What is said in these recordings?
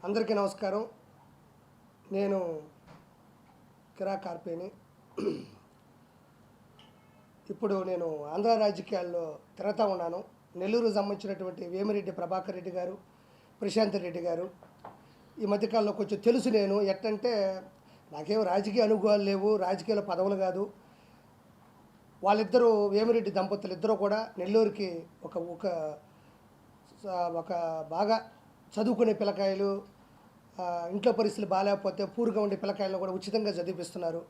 అందరికీ నమస్కారం. నేను కిరా కార్పేని. ఇప్పుడు నేను ఆంధ్ర రాజకీయాల్లో తిరుగుతూ ఉన్నాను. నెల్లూరుకు సంబంధించినటువంటి వేమిరెడ్డి ప్రభాకర్ రెడ్డి గారు, ప్రశాంత్ రెడ్డి గారు ఈ మధ్యకాలంలో కొంచెం తెలుసు. నేను ఎట్టంటే నాకేం రాజకీయ అనుభవాలు లేవు, రాజకీయాల పదవులు కాదు. వాళ్ళిద్దరూ వేమిరెడ్డి దంపతులు ఇద్దరు కూడా నెల్లూరుకి ఒక ఒక ఒక బాగా చదువుకునే పిల్లకాయలు, ఇంట్లో పరిస్థితులు బాగాలేకపోతే పూర్గా ఉండే పిల్లకాయలను కూడా ఉచితంగా చదివిస్తున్నారు.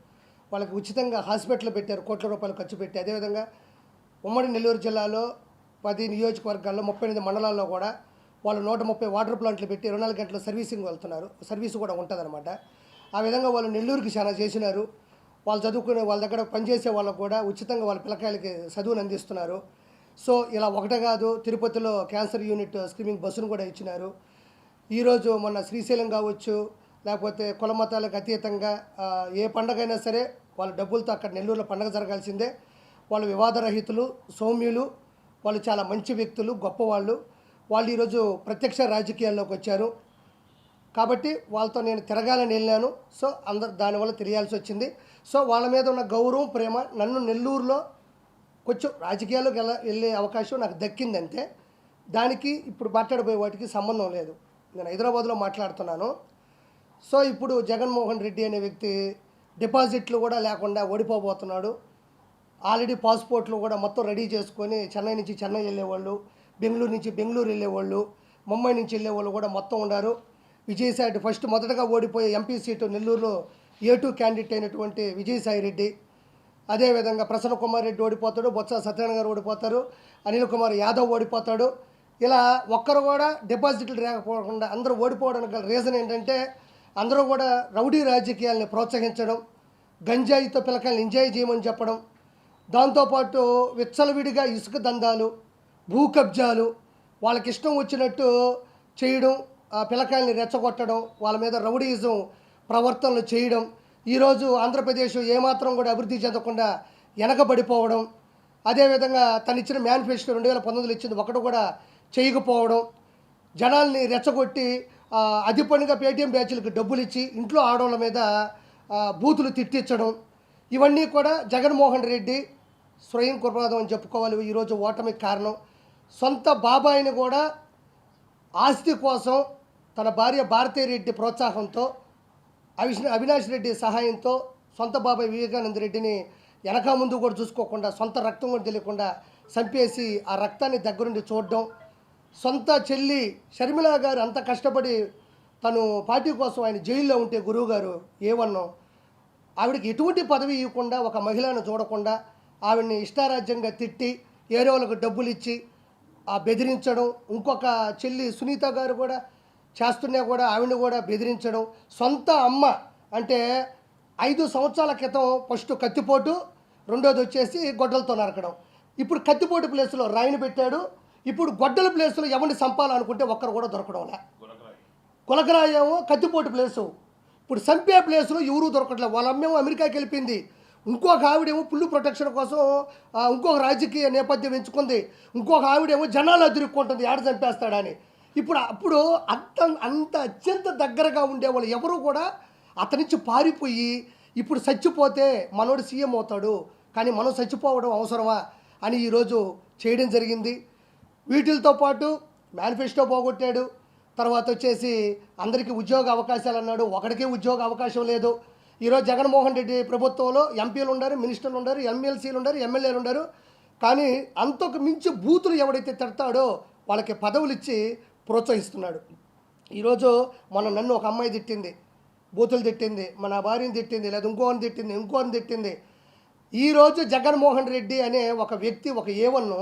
వాళ్ళకి ఉచితంగా హాస్పిటల్ పెట్టారు, కోట్ల రూపాయలు ఖర్చు పెట్టి. అదేవిధంగా ఉమ్మడి నెల్లూరు జిల్లాలో 10 నియోజకవర్గాల్లో 38 మండలాల్లో కూడా వాళ్ళు 130 వాటర్ ప్లాంట్లు పెట్టి 24 గంటలు సర్వీసింగ్ వెళ్తున్నారు. సర్వీస్ కూడా ఉంటుందన్నమాట. ఆ విధంగా వాళ్ళు నెల్లూరుకి చాలా చేసినారు. వాళ్ళు చదువుకునే వాళ్ళ దగ్గర పనిచేసే వాళ్ళకు కూడా ఉచితంగా వాళ్ళ పిల్లకాయలకి చదువును అందిస్తున్నారు. సో ఇలా ఒకటే కాదు, తిరుపతిలో క్యాన్సర్ యూనిట్ స్క్రీనింగ్ బస్సును కూడా ఇచ్చినారు. ఈరోజు మొన్న శ్రీశైలం కావచ్చు, లేకపోతే కుల మతాలకు అతీతంగా ఏ పండగైనా సరే వాళ్ళ డబ్బులతో అక్కడ నెల్లూరులో పండగ జరగాల్సిందే. వాళ్ళు వివాదరహితులు, సౌమ్యులు, వాళ్ళు చాలా మంచి వ్యక్తులు, గొప్పవాళ్ళు. వాళ్ళు ఈరోజు ప్రత్యక్ష రాజకీయాల్లోకి వచ్చారు కాబట్టి వాళ్ళతో నేను తిరగాలని వెళ్ళాను. సో అందరు దానివల్ల తెలియాల్సి వచ్చింది. సో వాళ్ళ మీద ఉన్న గౌరవం, ప్రేమ నన్ను నెల్లూరులో కొంచెం రాజకీయాల్లోకి వెళ్ళే అవకాశం నాకు దక్కిందంటే దానికి ఇప్పుడు మాట్లాడబోయే వాటికి సంబంధం లేదు. నేను హైదరాబాద్లో మాట్లాడుతున్నాను. సో ఇప్పుడు జగన్మోహన్ రెడ్డి అనే వ్యక్తి డిపాజిట్లు కూడా లేకుండా ఓడిపోబోతున్నాడు. ఆల్రెడీ పాస్పోర్ట్లు కూడా మొత్తం రెడీ చేసుకొని చెన్నై నుంచి చెన్నై వెళ్ళేవాళ్ళు, బెంగళూరు నుంచి బెంగళూరు వెళ్ళేవాళ్ళు, ముంబై నుంచి వెళ్ళేవాళ్ళు కూడా మొత్తం ఉన్నారు. విజయసాయి ఫస్ట్ మొదటగా ఓడిపోయే ఎంపీ సీటు నెల్లూరులో A2 క్యాండిడేట్ అయినటువంటి విజయసాయి రెడ్డి, అదేవిధంగా ప్రసన్న కుమార్ రెడ్డి ఓడిపోతాడు, బొత్స సత్యనారాయణ గారు ఓడిపోతారు, అనిల్ కుమార్ యాదవ్ ఓడిపోతాడు. ఇలా ఒక్కరు కూడా డిపాజిట్లు లేకపోకుండా అందరూ ఓడిపోవడానికి గల రీజన్ ఏంటంటే అందరూ కూడా రౌడీ రాజకీయాలని ప్రోత్సహించడం, గంజాయితో పిల్లకాయలను ఎంజాయ్ చేయమని చెప్పడం, దాంతోపాటు విచ్చలవిడిగా ఇసుక దందాలు, భూ కబ్జాలు, వాళ్ళకి ఇష్టం వచ్చినట్టు చేయడం, ఆ పిల్లకాయల్ని రెచ్చగొట్టడం, వాళ్ళ మీద రౌడీయిజం ప్రవర్తనలు చేయడం. ఈరోజు ఆంధ్రప్రదేశ్ ఏమాత్రం కూడా అభివృద్ధి చెందకుండా వెనకబడిపోవడం, అదేవిధంగా తను ఇచ్చిన మేనిఫెస్టో 2019 ఇచ్చింది ఒకటి కూడా చేయకపోవడం, జనాల్ని రెచ్చగొట్టి అది పనిగా పేటీఎం బ్యాచ్లకు డబ్బులు ఇచ్చి ఇంట్లో ఆడవాళ్ళ మీద బూతులు తిట్టించడం, ఇవన్నీ కూడా జగన్మోహన్ రెడ్డి స్వయం కృపాదం అని చెప్పుకోవాలి. ఈరోజు ఓటమికి కారణం సొంత బాబాయిని కూడా ఆస్తి కోసం తన భార్య భారతీరెడ్డి ప్రోత్సాహంతో, అవినాష్ రెడ్డి సహాయంతో సొంత బాబాయ్ వివేకానంద రెడ్డిని వెనక ముందు కూడా చూసుకోకుండా సొంత రక్తం కూడా తెలియకుండా చంపేసి ఆ రక్తాన్ని దగ్గరుండి చూడడం, సొంత చెల్లి షర్మిల గారు అంత కష్టపడి తను పార్టీ కోసం ఆయన జైల్లో ఉంటే గురువుగారు ఏమన్నా ఆవిడకి ఎటువంటి పదవి ఇవ్వకుండా, ఒక మహిళను చూడకుండా ఆవిడని ఇష్టారాజ్యంగా తిట్టి ఏరే వాళ్ళకు డబ్బులు ఇచ్చి బెదిరించడం, ఇంకొక చెల్లి సునీత గారు కూడా చేస్తున్నా కూడా ఆవిడని కూడా బెదిరించడం, సొంత అమ్మ అంటే 5 సంవత్సరాల క్రితం ఫస్ట్ కత్తిపోటు, రెండోది వచ్చేసి గొడ్డలతో నరకడం. ఇప్పుడు కత్తిపోటు ప్లేస్లో రాయిని పెట్టాడు. ఇప్పుడు గొడ్డల ప్లేస్లో ఎవరిని చంపాలనుకుంటే ఒక్కరు కూడా దొరకడంలే. కులకరాయేమో కత్తిపోటు ప్లేసు, ఇప్పుడు చంపే ప్లేస్లో ఎవరూ దొరకట్లేదు. వాళ్ళ అమ్మేమో అమెరికాకి వెళ్ళిపోయింది, ఇంకొక ఆవిడేమో పుల్లు ప్రొటెక్షన్ కోసం ఇంకొక రాజకీయ నేపథ్యం ఎంచుకుంది, ఇంకొక ఆవిడేమో జనాలు అదిరుక్కుంటుంది ఆడ చంపేస్తాడని. అప్పుడు అంత అత్యంత దగ్గరగా ఉండేవాళ్ళు ఎవరు కూడా అతని నుంచి పారిపోయి ఇప్పుడు చచ్చిపోతే మనోడు సీఎం అవుతాడు కానీ మనం చచ్చిపోవడం అవసరమా అని ఈరోజు చేయడం జరిగింది. వీటితో పాటు మేనిఫెస్టో పోగొట్టాడు. తర్వాత వచ్చేసి అందరికీ ఉద్యోగ అవకాశాలు అన్నాడు, ఒకడికే ఉద్యోగ అవకాశం లేదు. ఈరోజు జగన్మోహన్ రెడ్డి ప్రభుత్వంలో ఎంపీలు ఉన్నారు, మినిస్టర్లు ఉన్నారు, ఎమ్మెల్సీలు ఉన్నారు, ఎమ్మెల్యేలు ఉన్నారు. కానీ అంతకు మించి బూతులు ఎవడైతే తిడతాడో వాళ్ళకి పదవులు ఇచ్చి ప్రోత్సహిస్తున్నాడు. ఈరోజు నన్ను ఒక అమ్మాయి తిట్టింది, బూతులు తిట్టింది, మన భార్యని తిట్టింది, లేదా ఇంకోని తిట్టింది. ఈరోజు జగన్మోహన్ రెడ్డి అనే ఒక వ్యక్తి, ఒక ఏవన్ను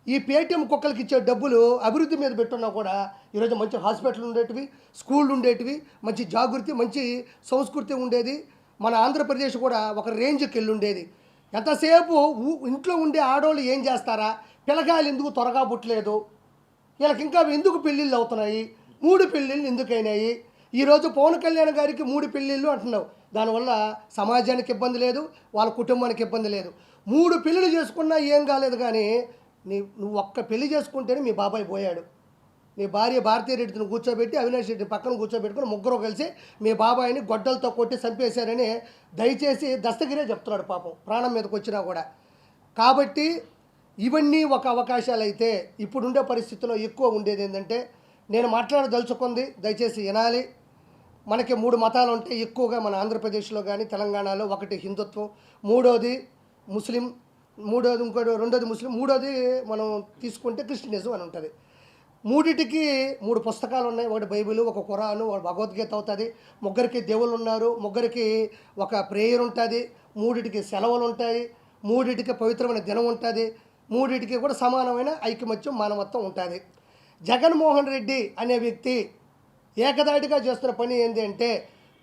ఈ పేటీఎం కుక్కలకి ఇచ్చే డబ్బులు అభివృద్ధి మీద పెట్టున్నా కూడా ఈరోజు మంచి హాస్పిటల్ ఉండేటివి, స్కూళ్ళు ఉండేటివి, మంచి జాగృతి, మంచి సంస్కృతి ఉండేది. మన ఆంధ్రప్రదేశ్ కూడా ఒక రేంజ్కి వెళ్ళి ఉండేది. ఎంతసేపు ఇంట్లో ఉండే ఆడవాళ్ళు ఏం చేస్తారా, పిల్లకాయలు ఎందుకు త్వరగా పుట్టలేదు, వీళ్ళకి ఇంకా ఎందుకు పెళ్ళిళ్ళు అవుతున్నాయి, 3 పెళ్ళిళ్ళు ఎందుకైనాయి. ఈరోజు పవన్ కళ్యాణ్ గారికి 3 పెళ్ళిళ్ళు అంటున్నావు. దానివల్ల సమాజానికి ఇబ్బంది లేదు, వాళ్ళ కుటుంబానికి ఇబ్బంది లేదు. 3 పెళ్ళిళ్ళు చేసుకున్నా ఏం కాలేదు. కానీ నువ్వు ఒక్క పెళ్లి చేసుకుంటేనే మీ బాబాయ్ పోయాడు. నీ భార్య భారతీయ రెడ్డిని కూర్చోబెట్టి అవినాష్ రెడ్డిని పక్కన కూర్చోబెట్టుకుని ముగ్గురు కలిసి మీ బాబాయిని గొడ్డలతో కొట్టి చంపేశారని దయచేసి దస్తగిరే చెప్తున్నాడు పాపం, ప్రాణం మీదకి వచ్చినా కూడా. కాబట్టి ఇవన్నీ ఒక అవకాశాలు అయితే ఇప్పుడుండే పరిస్థితుల్లో ఎక్కువ ఉండేది ఏంటంటే, నేను మాట్లాడదలుచుకుంది దయచేసి వినాలి. మనకి 3 మతాలు ఉంటాయి ఎక్కువగా మన ఆంధ్రప్రదేశ్లో కానీ తెలంగాణలో. ఒకటి హిందుత్వం, మూడోది ముస్లిం, రెండోది ముస్లిం, మూడోది మనం తీసుకుంటే క్రిస్టియనిజం అని ఉంటుంది. మూడిటికి 3 పుస్తకాలు ఉన్నాయి. ఒకటి బైబిల్, ఒక ఖురాను, ఒక భగవద్గీత అవుతుంది. ముగ్గురికి దేవుళ్ళు ఉన్నారు, ముగ్గురికి ఒక ప్రేయర్ ఉంటుంది, మూడిటికి సెలవులు ఉంటాయి, మూడిటికి పవిత్రమైన దినం ఉంటుంది, మూడిటికి కూడా సమానమైన ఐకమత్యం మానవత్వం ఉంటుంది. జగన్మోహన్ రెడ్డి అనే వ్యక్తి ఏకదాటిగా చేస్తున్న పని ఏంటి అంటే,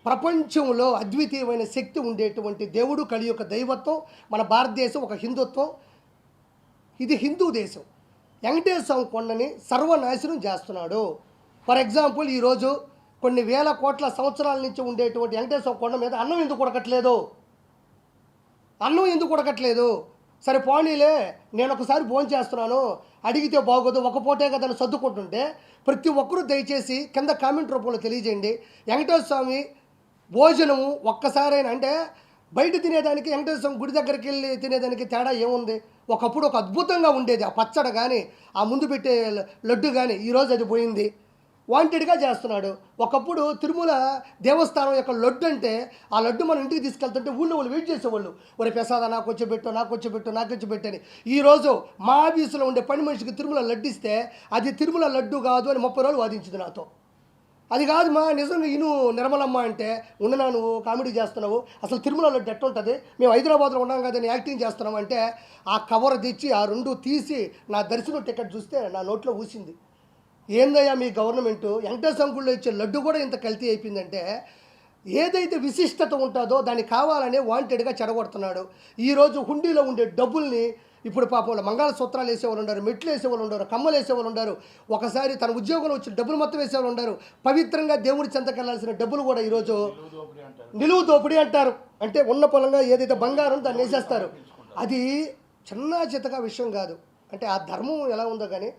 ప్రపంచంలో అద్వితీయమైన శక్తి ఉండేటువంటి దేవుడు, కలియుగ దైవత్వం, మన భారతదేశం ఒక హిందుత్వం, ఇది హిందూ దేశం. వెంకటేశ్వర కొండని సర్వనాశనం చేస్తున్నాడు. ఫర్ ఎగ్జాంపుల్, ఈరోజు కొన్ని వేల కోట్ల సంవత్సరాల నుంచి ఉండేటువంటి వెంకటేశ్వర కొండ మీద అన్నం ఎందుకు ఉడకట్లేదు? సరే పోనీలే, నేను ఒకసారి భోజనం చేస్తున్నాను, అడిగితే బాగోదు, ఒక పూటే కదా అని సర్దుకుంటుంటే, ప్రతి ఒక్కరూ దయచేసి కింద కామెంట్ రూపంలో తెలియజేయండి. వెంకటేశ్వర స్వామి భోజనము ఒక్కసారైనా, అంటే బయట తినేదానికి వెంకటేశ్వర స్వామి గుడి దగ్గరికి వెళ్ళి తినేదానికి తేడా ఏముంది? ఒకప్పుడు ఒక అద్భుతంగా ఉండేది ఆ పచ్చడి కానీ, ఆ ముందు పెట్టే లడ్డు కానీ. ఈరోజు అది పోయింది, వాంటెడ్గా చేస్తున్నాడు. ఒకప్పుడు తిరుమల దేవస్థానం యొక్క లడ్డు అంటే, ఆ లడ్డు మనం ఇంటికి తీసుకెళ్తుంటే ఊళ్ళో వాళ్ళు వెయిట్ చేసేవాళ్ళు, ఒరే ప్రసాద నాకు వచ్చి పెట్టని. ఈరోజు మా ఆఫీసులో ఉండే పని మనిషికి తిరుమల లడ్డు ఇస్తే అది తిరుమల లడ్డు కాదు అని 30 రోజులు వాదించింది నాతో. అది కాదు మా నిజంగా ఇను నిర్మలమ్మ అంటే, ఉండనా నువ్వు కామెడీ చేస్తున్నావు, అసలు తిరుమల లడ్డు ఎట్టుంటుంది, మేము హైదరాబాద్లో ఉన్నాం కదా నేను యాక్టింగ్ చేస్తున్నాం అంటే, ఆ కవర్ తెచ్చి ఆ 2 తీసి నా దర్శనం టికెట్ చూస్తే నా నోట్లో ఊసింది. ఏందయ్యా మీ గవర్నమెంటు, వెంకటేశ్వర గుడిలో ఇచ్చే లడ్డు కూడా ఇంత కల్తీ అయిపోయిందంటే, ఏదైతే విశిష్టత ఉంటుందో దాన్ని కావాలనే వాంటెడ్గా చెడగొడుతున్నాడు. ఈరోజు హుండీలో ఉండే డబ్బుల్ని ఇప్పుడు పాపం మంగళసూత్రాలు వేసేవాళ్ళు ఉన్నారు, మెట్లు వేసేవాళ్ళు ఉన్నారు, కమ్మలు వేసేవాళ్ళు ఉన్నారు, ఒకసారి తన ఉద్యోగంలో వచ్చిన డబ్బులు మొత్తం వేసేవాళ్ళు ఉన్నారు. పవిత్రంగా దేవుడి చెంతకెళ్లాల్సిన డబ్బులు కూడా ఈరోజు నిలువు దోపిడీ అంటారు. అంటే ఉన్న పొలంగా ఏదైతే బంగారం దాన్ని వేసేస్తారు. అది చిన్న చితక విషయం కాదు. అంటే ఆ ధర్మం ఎలా ఉందో కానీ,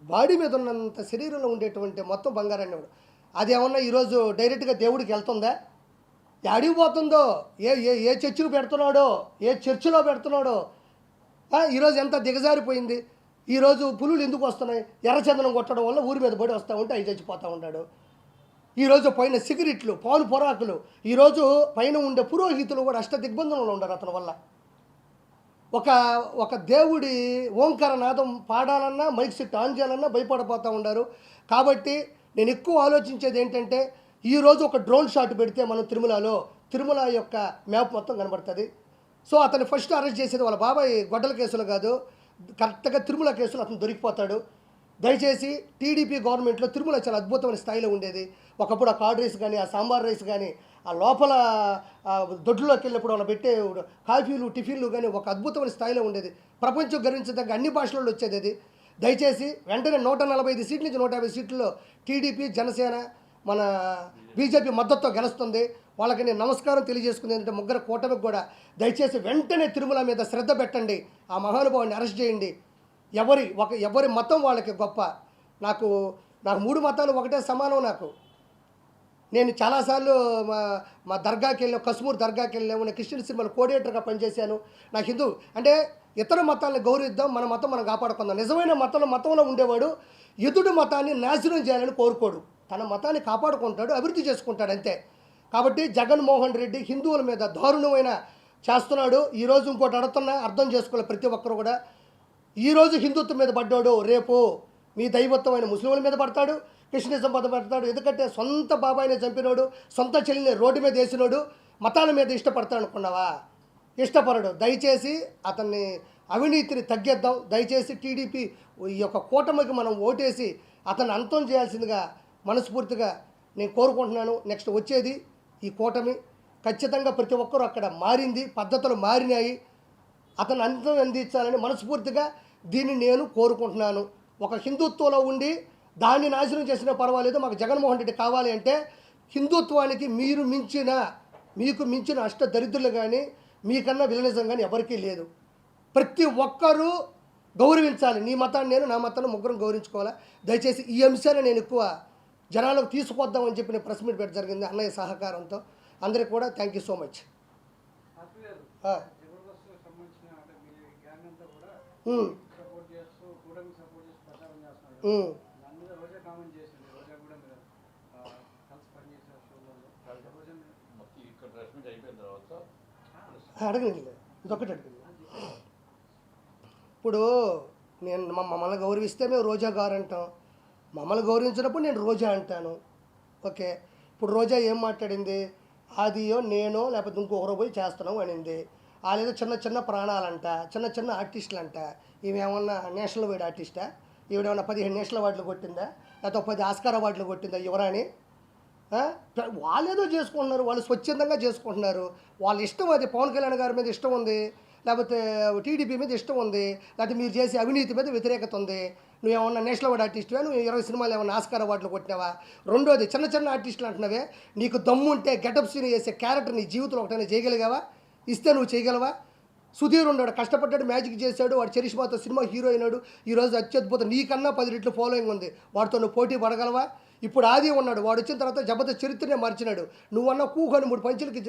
బాడీ మీద ఉన్నంత శరీరంలో ఉండేటువంటి మొత్తం బంగారాన్ని అది ఏమన్నా ఈరోజు డైరెక్ట్గా దేవుడికి వెళ్తుందా? యాడికి పోతుందో, ఏ ఏ ఏ చర్చిలో పెడుతున్నాడో, ఏ చర్చిలో పెడుతున్నాడో. ఈరోజు ఎంత దిగజారిపోయింది. ఈరోజు పులులు ఎందుకు వస్తున్నాయి? ఎర్రచందనం కొట్టడం వల్ల ఊరి మీద పడి వస్తూ ఉంటే అవి చచ్చిపోతూ ఉన్నాడు. ఈరోజు పైన సిగరెట్లు, పాలు పొరాకులు, ఈరోజు పైన ఉండే పురోహితులు కూడా దిగ్బంధనంలో ఉండరు అతని వల్ల. ఒక దేవుడి ఓంకార నాదం పాడాలన్నా, మైక్ సెట్ ఆన్ చేయాలన్నా భయపడిపోతూ ఉన్నారు. కాబట్టి నేను ఎక్కువ ఆలోచించేది ఏంటంటే, ఈరోజు ఒక డ్రోన్ షాట్ పెడితే మనం తిరుమల యొక్క మ్యాప్ మొత్తం కనబడుతుంది. సో అతను ఫస్ట్ అరెస్ట్ చేసేది వాళ్ళ బాబాయ్ గొడ్డల కేసులు కాదు, కరెక్ట్గా తిరుమల కేసులు అతను దొరికిపోతాడు. దయచేసి టీడీపీ గవర్నమెంట్లో తిరుమల చాలా అద్భుతమైన స్థాయిలో ఉండేది. ఒకప్పుడు ఆ కార్డ్ రైస్ కానీ, ఆ సాంబార్ రైస్ కానీ, ఆ లోపల దొడ్లోకి వెళ్ళినప్పుడు వాళ్ళు పెట్టే కాఫీలు, టిఫిన్లు కానీ ఒక అద్భుతమైన స్థాయిలో ఉండేది. ప్రపంచం గర్వించదగ్గ అన్ని భాషలలో వచ్చేది అది. దయచేసి వెంటనే 145 సీట్ల నుంచి 150 సీట్లలో టీడీపీ, జనసేన, మన బీజేపీ మద్దతుతో గెలుస్తుంది. వాళ్ళకి నేను నమస్కారం తెలియజేసుకుంది ఏంటంటే, ముగ్గురు కూటమికి కూడా దయచేసి వెంటనే తిరుమల మీద శ్రద్ధ పెట్టండి, ఆ మహానుభావుని అరెస్ట్ చేయండి. ఎవరి మతం వాళ్ళకి గొప్ప. నాకు 3 మతాలు ఒకటే సమానం. నేను చాలాసార్లు మా దర్గాకి వెళ్ళాను, కశ్మూర్ దర్గాకి వెళ్ళాము, నేను క్రిస్టియన్ సినిమాలో కోఆర్డినేటర్గా పనిచేశాను. నాకు హిందూ అంటే ఇతర మతాలను గౌరవిద్దాం, మన మతం మనం కాపాడుకుందాం. నిజమైన మతంలో ఉండేవాడు ఎదుటి మతాన్ని నాశనం చేయాలని కోరుకోడు, తన మతాన్ని కాపాడుకుంటాడు, అభివృద్ధి చేసుకుంటాడు అంతే. కాబట్టి జగన్మోహన్ రెడ్డి హిందువుల మీద దారుణమైన చేస్తున్నాడు. ఈరోజు ఇంకోటి అడుగుతున్నా, అర్థం చేసుకోవాలి ప్రతి ఒక్కరు కూడా. ఈరోజు హిందుత్వం మీద పడ్డాడు, రేపు మీ దైవత్వమైన ముస్లింల మీద పడతాడు, క్రిస్టియనిజం మీద పడతాడు. ఎందుకంటే సొంత బాబాయిని చంపినోడు, సొంత చెల్లిని రోడ్డు మీద వేసినోడు మతాల మీద ఇష్టపడతాడు అనుకున్నావా? ఇష్టపడడు. దయచేసి అతన్ని అవినీతిని తగ్గిద్దాం. దయచేసి టీడీపీ ఈ యొక్క కూటమికి మనం ఓటేసి అతన్ని అంతం చేయాల్సిందిగా మనస్ఫూర్తిగా నేను కోరుకుంటున్నాను. నెక్స్ట్ వచ్చేది ఈ కూటమి ఖచ్చితంగా ప్రతి ఒక్కరూ అక్కడ మారింది, పద్ధతులు మారినాయి. అతను అంతం అందించాలని మనస్ఫూర్తిగా దీన్ని నేను కోరుకుంటున్నాను. ఒక హిందుత్వంలో ఉండి దాన్ని నాశనం చేసినా పర్వాలేదు, మాకు జగన్మోహన్ రెడ్డి కావాలి అంటే హిందుత్వానికి మీకు మించిన అష్ట దరిద్రులు కానీ, మీకన్నా విలనిజం కానీ ఎవరికీ లేదు. ప్రతి ఒక్కరూ గౌరవించాలి. నీ మతాన్ని నేను, నా మతాన్ని ముగ్గురం గౌరవించుకోవాలా. దయచేసి ఈ అంశాన్ని నేను ఎక్కువ జనాలకు తీసుకొద్దామని చెప్పి నేను ప్రెస్ మీట్ పెట్టడం జరిగింది అన్నయ్య సహకారంతో. అందరికీ కూడా థ్యాంక్ యూ సో మచ్. అడగండి, ఇదొక్కటి అడగండి. ఇప్పుడు నేను మమ్మల్ని గౌరవిస్తే మేము రోజా గారు అంటాం, మమ్మల్ని గౌరవించినప్పుడు నేను రోజా అంటాను. ఓకే, ఇప్పుడు రోజా ఏం మాట్లాడింది? ఆదియో నేనో లేకపోతే ఇంకొకరు పోయి చేస్తున్నాం అనింది. వాళ్ళేదో చిన్న చిన్న ప్రాణాలంట, చిన్న చిన్న ఆర్టిస్టులు అంట. ఈమెమన్నా నేషనల్ వైడ్ ఆర్టిస్టా? ఈవిడేమన్నా 15 నేషనల్ అవార్డులు కొట్టిందా, లేకపోతే 10 ఆస్కార్ అవార్డులు కొట్టిందా యువరాణి? వాళ్ళేదో చేసుకుంటున్నారు, వాళ్ళు స్వచ్ఛందంగా చేసుకుంటున్నారు. వాళ్ళ ఇష్టం. అది పవన్ కళ్యాణ్ గారి మీద ఇష్టం ఉంది, లేకపోతే టీడీపీ మీద ఇష్టం ఉంది, లేకపోతే మీరు చేసే అవినీతి మీద వ్యతిరేకత ఉంది. నువ్వేమన్నా నేషనల్ అవార్డు ఆర్టిస్టువా? నువ్వు 20 సినిమాలు ఏమన్నా ఆస్కార్ అవార్డులు కొట్టినావా? రెండోది, చిన్న చిన్న ఆర్టిస్టులు అంటున్నావే, నీకు దమ్ము ఉంటే గెటప్ సీన్ చేసే క్యారెక్టర్ నీ జీవితంలో ఒకటైనా చేయగలిగావా? ఇస్తే నువ్వు చేయగలవా? సుధీర్ ఉన్నాడు, కష్టపడ్డాడు, మ్యాజిక్ చేశాడు, వాడు చరిష్మాతో సినిమా హీరో అయినాడు. ఈరోజు అత్యద్భుత, నీకన్నా 10 రెట్లు ఫాలోయింగ్ ఉంది, వాడితో నువ్వు పోటీ పడగలవా? ఇప్పుడు ఆది ఉన్నాడు, వాడు వచ్చిన తర్వాత జబర్దస్త్ చరిత్రనే మార్చినాడు. నువ్వన్నా కూకొని 3 పంచులకి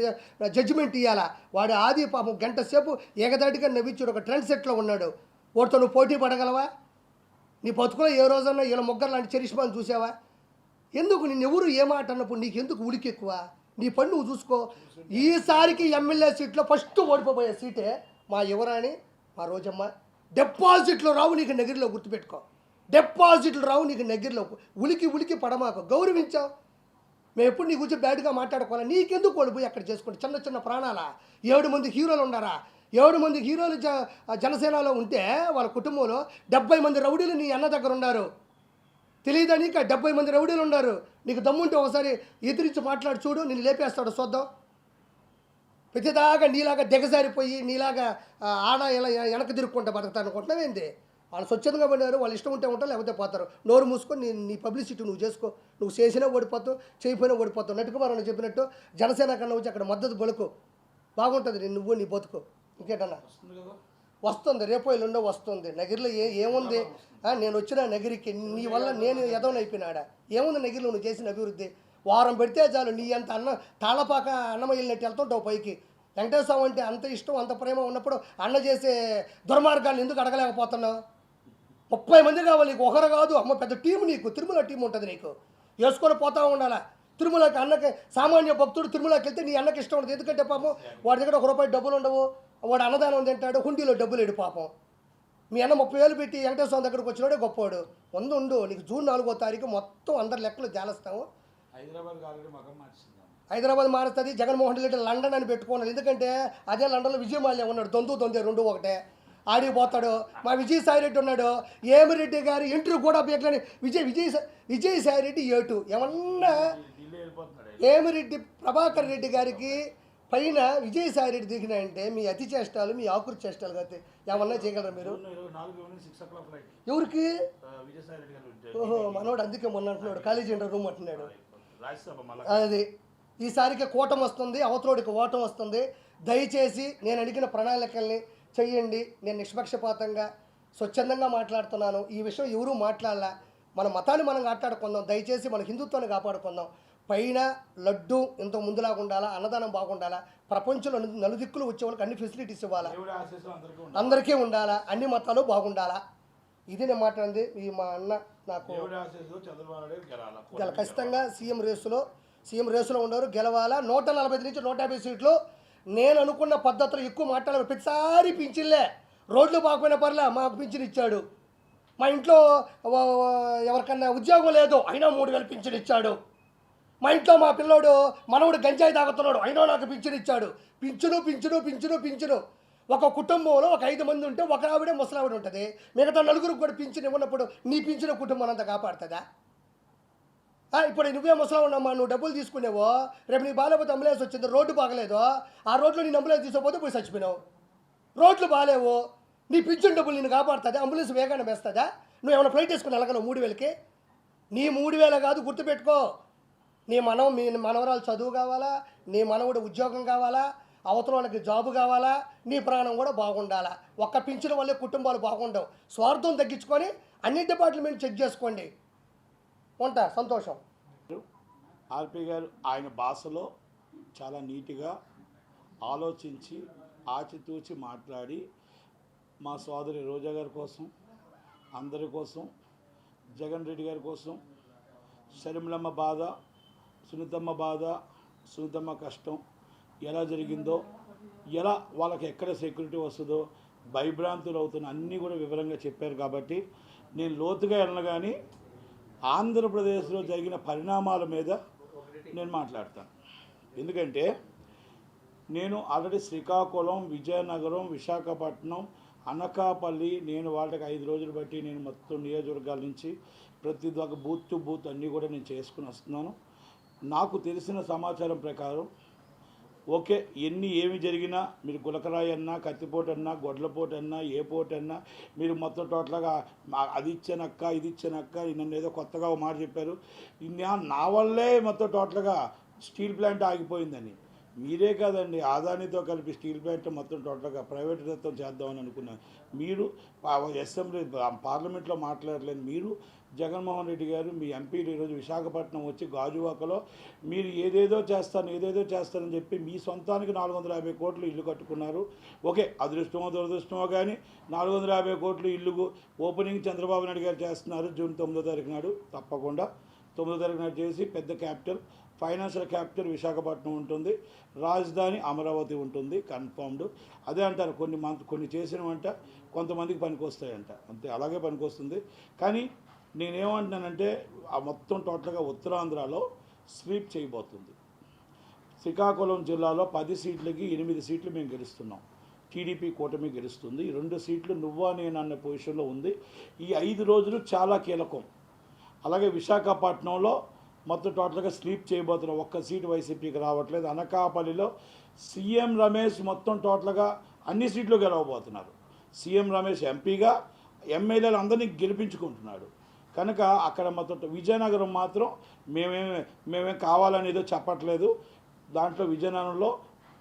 జడ్జిమెంట్ ఇవ్వాలా? వాడు ఆది పాపం గంట సేపు ఏకదాటిగా నవ్వించాడు, ఒక ట్రెండ్ సెట్లో ఉన్నాడు. వాడితో నువ్వు పోటీ పడగలవా? నీ బతుకులో ఏ రోజన్నా ఇలా ముగ్గురు లాంటి చరిష్మాను చూసావా? ఎందుకు నిన్నెవరు ఏ మాట అన్నప్పుడు నీకు ఎందుకు ఉలికి ఎక్కువ? నీ పని నువ్వు చూసుకో. ఈసారికి ఎమ్మెల్యే సీట్లో ఫస్ట్ ఓడిపోయే సీటే మా యువరాణి, మా రోజమ్మ. డిపాజిట్లు రావు నీకు నగిరిలో, గుర్తుపెట్టుకో. డిపాజిట్లు రావు నీకు నగిరిలో. ఉలికి పడమాకు, గౌరవించావు. మేము ఎప్పుడు నీ గురించి బ్యాడ్గా మాట్లాడుకోవాలి. నీకెందుకు ఓడిపోయి అక్కడ చేసుకుంటే చిన్న చిన్న ప్రాణాలా? 7 మంది హీరోలు ఉన్నారా? 7 మంది హీరోలు జనసేనలో ఉంటే వాళ్ళ కుటుంబంలో 70 మంది రౌడీలు నీ అన్న దగ్గర ఉన్నారు. తెలియదా నీకు? 70 మంది రౌడీలు ఉన్నారు. నీకు దమ్ముంటే ఒకసారి ఎదిరించి మాట్లాడి చూడు, నేను లేపేస్తాడు చూద్దాం. ప్రతిదాకా నీలాగా దిగజారిపోయి నీలాగా ఆడ ఇలా వెనక తిరుక్కుంటా బతుకుతాను అనుకుంటున్నావేంది? వాళ్ళు స్వచ్ఛందంగా పడినారు, వాళ్ళు ఇష్టం ఉంటే ఉంటారు, లేకపోతే పోతారు. నోరు మూసుకొని నీ పబ్లిసిటీ నువ్వు చేసుకో. నువ్వు చేసినా ఓడిపోతావు, చేయకపోయినా ఓడిపోతావు. నటుకుమారని చెప్పినట్టు జనసేన కన్నా వచ్చి అక్కడ మద్దతు బలుకు, బాగుంటుంది నువ్వు నీ బతుకు. ఇంకేటన్నా వస్తుంది, రేపో ఎల్లుండో వస్తుంది. నగిరిలో ఏముంది? నేను వచ్చిన నగిరికి నీ వల్ల నేను ఎదవనైపోయినాడా? ఏముంది నగిరిలో నువ్వు చేసిన అభివృద్ధి? వారం పెడితే చాలు, నీ అంత తాళపాక అన్నమయ్యనట్టు వెళ్తుంటావు పైకి. వెంకటేశ్వర స్వామి అంటే అంత ఇష్టం, అంత ప్రేమ ఉన్నప్పుడు అన్న చేసే దుర్మార్గాన్ని ఎందుకు అడగలేకపోతున్నావు? 30 మంది కావాలి నీకు, ఒకరు కాదు. అమ్మ పెద్ద టీం నీకు, తిరుమల టీం ఉంటుంది నీకు, వేసుకొని పోతా ఉండాలా. తిరుమలకి అన్నకి సామాన్య భక్తుడు తిరుమలకి వెళ్తే నీ అన్నకి ఇష్టం ఉండదు. ఎందుకంటే పాపం వాడి దగ్గర 1 రూపాయి డబ్బులు ఉండవు, వాడు అన్నదానం తింటాడు, హుండీలో డబ్బులు ఏడు పాపం. మీ అన్న 30,000 పెట్టి వెంకటేశ్వర స్వామి దగ్గరకు వచ్చినాడే గొప్పవాడు. ఉండు నీకు జూన్ 4వ తారీఖు మొత్తం అందరి లెక్కలు జాలస్తాము. హైదరాబాద్ మారుస్తుంది. జగన్మోహన్ రెడ్డి లండన్ అని పెట్టుకున్నాడు. ఎందుకంటే అదే లండన్లో విజయమాల్య ఉన్నాడు, దొందే 2 ఒకటే. ఆడికి పోతాడు. మా విజయసాయి రెడ్డి ఉన్నాడు, ఏమిరెడ్డి గారి ఇంటర్వ్యూ కూడా బీకలని విజయసాయి రెడ్డి ఏటు ఏమన్నా. ఏమిరెడ్డి ప్రభాకర్ రెడ్డి గారికి పైన విజయసాయి రెడ్డి దిగినాయంటే మీ అతి చేష్టాలు, మీ ఆకురు చేష్టాలు కాబట్టి ఏమన్నా చేయగలరా మీరు? ఎవరికి? ఓహో, మనోడు అందుకే మొన్న అంటున్నాడు కాలేజీ రూమ్ అంటున్నాడు. అది ఈసారికి కూటమి వస్తుంది, అవతలోడికి ఓటం వస్తుంది. దయచేసి నేను అడిగిన ప్రణాళికల్ని చెయ్యండి. నేను నిష్పక్షపాతంగా స్వచ్ఛందంగా మాట్లాడుతున్నాను. ఈ విషయం ఎవరూ మాట్లాడాల. మన మతాన్ని మనం కాపాడుకుందాం. దయచేసి మన హిందుత్వాన్ని కాపాడుకుందాం. పైన లడ్డు ఇంత ముందులాగా ఉండాలా, అన్నదానం బాగుండాలా, ప్రపంచంలో నలుదిక్కులు వచ్చే వాళ్ళకి అన్ని ఫెసిలిటీస్ ఇవ్వాలా, అందరికీ ఉండాలా, అన్ని మతాలు బాగుండాలా. ఇది నేను మాట్లాడింది. ఈ మా అన్న నాకు ఖచ్చితంగా సీఎం రేసులో ఉన్నారు, గెలవాలా. 140 నుంచి 150 సీట్లు. నేను అనుకున్న పద్ధతిలో ఎక్కువ మాట్లాడాలి. ప్రతిసారి పింఛన్లే, రోడ్లు బాగుపోయిన పర్లే మాకు పింఛన్ ఇచ్చాడు. మా ఇంట్లో ఎవరికన్నా ఉద్యోగం లేదు అయినా 3,000 పింఛన్ ఇచ్చాడు. మా ఇంట్లో మా పిల్లోడు మనవుడు గంజాయి తాగుతున్నాడు అయినా నాకు పింఛన్ ఇచ్చాడు. పింఛను. ఒక కుటుంబంలో ఒక 5 మంది ఉంటే ఒక ఆవిడే ముసలావిడ ఉంటుంది. మిగతా 4గురికి కూడా పింఛన్ ఇవ్వనప్పుడు నీ పింఛన్ కుటుంబం అంతా కాపాడుతుందా? ఇప్పుడు నువ్వే ముసలావున్నామ్మా, నువ్వు డబ్బులు తీసుకునేవో, రేపు నీ బాగాలేకపోతే అంబులెన్స్ వచ్చింది, రోడ్డు బాగలేదు, ఆ రోడ్లో నేను అంబులెన్స్ తీసుకోపోతే పోయి చచ్చిపోయినావు. రోడ్లు బాగాలేవు, నీ పింఛన్ డబ్బులు నేను కాపాడుతుందా? అంబులెన్స్ వేగానే వేస్తుందా? నువ్వు ఏమైనా ఫ్లైట్ వేసుకుని వెళ్ళగలవు 3,000కి? నీ 3,000 కాదు, గుర్తుపెట్టుకో. నీ మనవరాలు చదువు కావాలా, నీ మనవుడు ఉద్యోగం కావాలా, అవతల వాళ్ళకి జాబు కావాలా, నీ ప్రాణం కూడా బాగుండాలా. ఒక్క పింఛను వల్లే కుటుంబాలు బాగుండవు. స్వార్థం తగ్గించుకొని అన్ని డిపార్ట్మెంట్ చెక్ చేసుకోండి. ఉంటా. సంతోషం. ఆర్పి గారు ఆయన భాషలో చాలా నీట్గా ఆలోచించి ఆచితూచి మాట్లాడి మా సోదరి రోజా గారి కోసం, అందరి కోసం, జగన్ రెడ్డి గారి కోసం, షర్మిలమ్మ బాధ, సునీతమ్మ బాధ, సునీతమ్మ కష్టం ఎలా జరిగిందో, ఎలా వాళ్ళకి ఎక్కడ సెక్యూరిటీ వస్తుందో, భయభ్రాంతులు అవుతున్న అన్నీ కూడా వివరంగా చెప్పారు. కాబట్టి నేను లోతుగా వెళ్ళను, కానీ ఆంధ్రప్రదేశ్లో జరిగిన పరిణామాల మీద నేను మాట్లాడతాను. ఎందుకంటే నేను ఆల్రెడీ శ్రీకాకుళం, విజయనగరం, విశాఖపట్నం, అనకాపల్లి, నేను వాళ్ళకి 5 రోజులు బట్టి నేను మొత్తం నియోజకవర్గాల నుంచి ప్రతి ఒక్క బూత్ టు బూత్ అన్నీ కూడా నేను చేసుకుని వస్తున్నాను. నాకు తెలిసిన సమాచారం ప్రకారం ఓకే, ఏమి జరిగినా మీరు గులకరాయి అన్నా, కత్తిపోటు అన్నా, గొడ్లపోటు అన్నా, ఏ పోటు అన్నా, మీరు మొత్తం టోటల్గా అది ఇచ్చానక్క, ఇది ఇచ్చానక్క, నన్ను ఏదో కొత్తగా ఒక మాట చెప్పారు. నా వల్లే మొత్తం టోటల్గా స్టీల్ ప్లాంట్ ఆగిపోయిందని. మీరే కాదండి, ఆదానితో కలిపి స్టీల్ ప్లాంట్ మొత్తం టోటల్గా ప్రైవేటీకరణ చేద్దామని అనుకున్నాను. మీరు అసెంబ్లీ పార్లమెంట్లో మాట్లాడలేదు. మీరు జగన్మోహన్ రెడ్డి గారు, మీ ఎంపీలు ఈరోజు విశాఖపట్నం వచ్చి గాజువాకలో మీరు ఏదేదో చేస్తానని చెప్పి మీ సొంతానికి 450 కోట్లు ఇల్లు కట్టుకున్నారు. ఓకే, అదృష్టమో దురదృష్టమో కానీ 450 కోట్లు ఇల్లు ఓపెనింగ్ చంద్రబాబు నాయుడు గారు చేస్తున్నారు జూన్ 9వ తారీఖు నాడు. తప్పకుండా 9వ తారీఖు నాడు చేసి పెద్ద క్యాపిటల్, ఫైనాన్షియల్ క్యాపిటల్ విశాఖపట్నం ఉంటుంది, రాజధాని అమరావతి ఉంటుంది, కన్ఫర్మ్డ్. అదే అంటారు, కొన్ని చేసినవంట కొంతమందికి పనికొస్తాయంట, అంతే, అలాగే పనికొస్తుంది. కానీ నేనేమంటున్నానంటే ఆ మొత్తం టోటల్గా ఉత్తరాంధ్రలో స్వీప్ చేయబోతుంది. శ్రీకాకుళం జిల్లాలో 10 సీట్లకి 8 సీట్లు మేము గెలుస్తున్నాం. టీడీపీ కూటమి గెలుస్తుంది. 2 సీట్లు నువ్వా నేను అన్న పొజిషన్లో ఉంది. ఈ 5 రోజులు చాలా కీలకం. అలాగే విశాఖపట్నంలో మొత్తం టోటల్గా స్లీప్ చేయబోతున్నాం. 1 సీటు వైసీపీకి రావట్లేదు. అనకాపల్లిలో సీఎం రమేష్ మొత్తం టోటల్గా అన్ని సీట్లు గెలవబోతున్నారు. సీఎం రమేష్ ఎంపీగా ఎమ్మెల్యేలు అందరినీ గెలిపించుకుంటున్నాడు. కనుక అక్కడ మొత్తం విజయనగరం మాత్రం మేమేం కావాలనేదో చెప్పట్లేదు. దాంట్లో విజయనగరంలో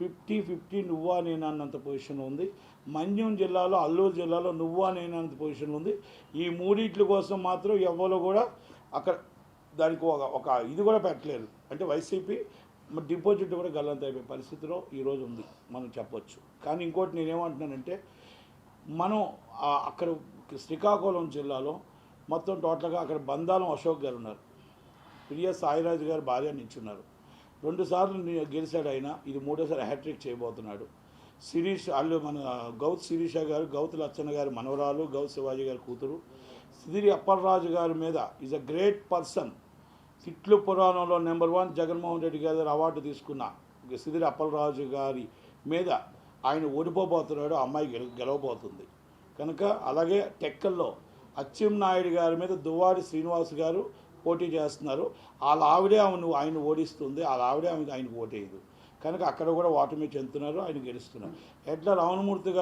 50-50 నువ్వా నేను అన్నంత పొజిషన్లో ఉంది. మన్యం జిల్లాలో, అల్లూరు జిల్లాలో నువ్వా నేను అన్నంత పొజిషన్లో ఉంది. ఈ మూడిట్ల కోసం మాత్రం ఎవరు కూడా అక్కడ దానికి ఒక ఇది కూడా పెట్టలేదు. అంటే వైసీపీ డిపాజిట్ కూడా గల్లంత అయిపోయే పరిస్థితిలో ఈరోజు ఉంది మనం చెప్పొచ్చు. కానీ ఇంకోటి నేనేమంటున్నానంటే, మనం అక్కడ శ్రీకాకుళం జిల్లాలో మొత్తం టోటల్గా అక్కడ బందాలం అశోక్ గారు ఉన్నారు, ప్రియ సాయిరాజు గారు భార్య నించున్నారు. 2 సార్లు గెలిచాడు ఆయన, ఇది 3వసారి హ్యాట్రిక్ చేయబోతున్నాడు. శిరీష్ వాళ్ళు మన గౌత్ శిరీష గారు, గౌత్ లచ్చన్న గారి మనవరాలు, గౌత్ శివాజీ గారి కూతురు. సిదిరి అప్పలరాజు గారి మీద ఈజ్ అ గ్రేట్ పర్సన్. తిట్లు పురాణంలో నెంబర్ 1 జగన్మోహన్ రెడ్డి గారి అవార్డు తీసుకున్న సిదిరి అప్పలరాజు గారి మీద ఆయన ఓడిపోబోతున్నాడు, అమ్మాయి గెలవబోతుంది. కనుక అలాగే టెక్కల్లో అచ్చెన్నాయుడు గారి మీద దువ్వాడి శ్రీనివాస్ గారు పోటీ చేస్తున్నారు. వాళ్ళ ఆవిడే ఆయన ఓడిస్తుంది, వాళ్ళ ఆవిడే ఆయనకు ఓటేయదు. కనుక అక్కడ కూడా ఓటమి చెందుతున్నారు, ఆయన గెలుస్తున్నారు. ఎడ్ల రావణమూర్తి